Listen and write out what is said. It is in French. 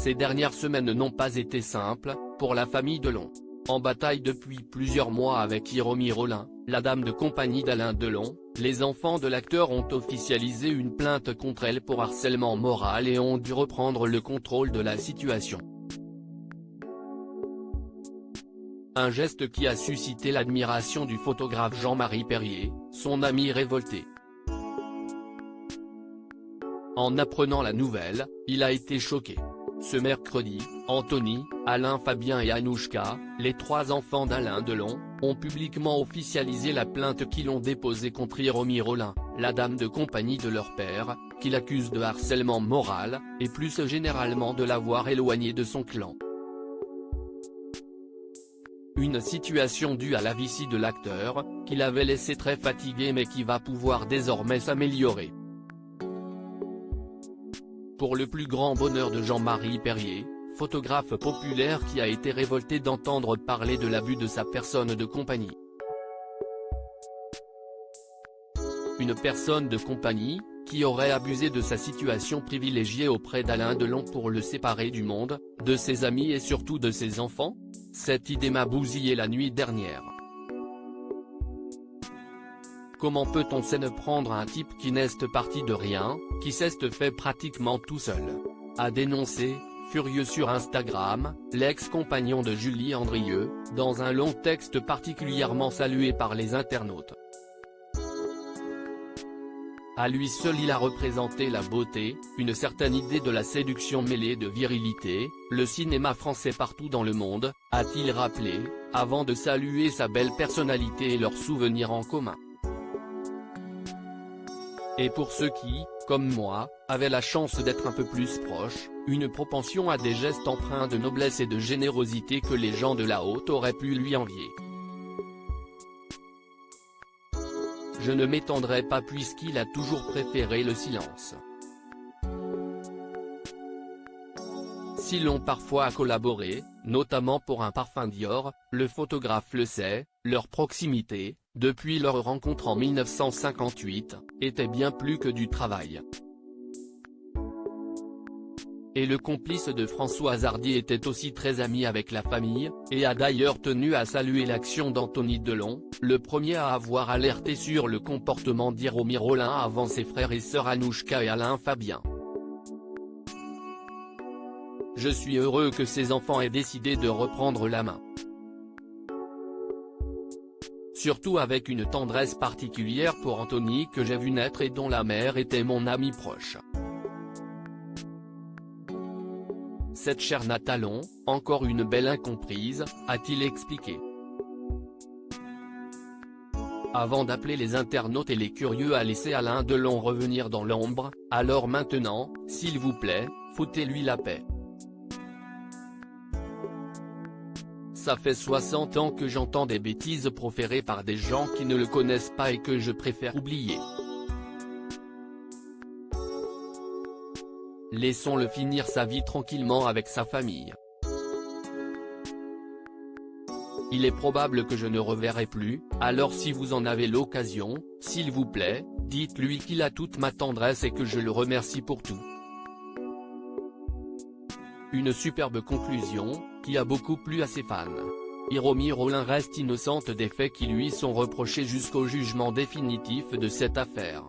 Ces dernières semaines n'ont pas été simples, pour la famille Delon. En bataille depuis plusieurs mois avec Hiromi Rollin, la dame de compagnie d'Alain Delon, les enfants de l'acteur ont officialisé une plainte contre elle pour harcèlement moral et ont dû reprendre le contrôle de la situation. Un geste qui a suscité l'admiration du photographe Jean-Marie Perrier, son ami révolté. En apprenant la nouvelle, il a été choqué. Ce mercredi, Anthony, Alain Fabien et Anouchka, les trois enfants d'Alain Delon, ont publiquement officialisé la plainte qu'ils ont déposée contre Hiromi Rollin, la dame de compagnie de leur père, qui l'accuse de harcèlement moral, et plus généralement de l'avoir éloigné de son clan. Une situation due à la vessie de l'acteur, qui l'avait laissé très fatigué mais qui va pouvoir désormais s'améliorer. Pour le plus grand bonheur de Jean-Marie Perrier, photographe populaire qui a été révolté d'entendre parler de l'abus de sa personne de compagnie. Une personne de compagnie, qui aurait abusé de sa situation privilégiée auprès d'Alain Delon pour le séparer du monde, de ses amis et surtout de ses enfants? Cette idée m'a bousillé la nuit dernière. Comment peut-on s'en prendre à un type qui n'est parti de rien, qui s'est fait pratiquement tout seul? A dénoncé, furieux sur Instagram, l'ex-compagnon de Julie Andrieux, dans un long texte particulièrement salué par les internautes. À lui seul il a représenté la beauté, une certaine idée de la séduction mêlée de virilité, le cinéma français partout dans le monde, a-t-il rappelé, avant de saluer sa belle personnalité et leurs souvenirs en commun. Et pour ceux qui, comme moi, avaient la chance d'être un peu plus proches, une propension à des gestes empreints de noblesse et de générosité que les gens de la haute auraient pu lui envier. Je ne m'étendrai pas puisqu'il a toujours préféré le silence. S'ils ont parfois collaboré, notamment pour un parfum Dior, le photographe le sait, leur proximité, depuis leur rencontre en 1958, était bien plus que du travail. Et le complice de Françoise Hardy était aussi très ami avec la famille, et a d'ailleurs tenu à saluer l'action d'Anthony Delon, le premier à avoir alerté sur le comportement d'Hiromi Rollin avant ses frères et sœurs Anouchka et Alain Fabien. Je suis heureux que ces enfants aient décidé de reprendre la main. Surtout avec une tendresse particulière pour Anthony que j'ai vu naître et dont la mère était mon amie proche. Cette chère Natalon, encore une belle incomprise, a-t-il expliqué. Avant d'appeler les internautes et les curieux à laisser Alain Delon revenir dans l'ombre, alors maintenant, s'il vous plaît, foutez-lui la paix. Ça fait 60 ans que j'entends des bêtises proférées par des gens qui ne le connaissent pas et que je préfère oublier. Laissons-le finir sa vie tranquillement avec sa famille. Il est probable que je ne reverrai plus, alors si vous en avez l'occasion, s'il vous plaît, dites-lui qu'il a toute ma tendresse et que je le remercie pour tout. Une superbe conclusion, qui a beaucoup plu à ses fans. Hiromi Rollin reste innocente des faits qui lui sont reprochés jusqu'au jugement définitif de cette affaire.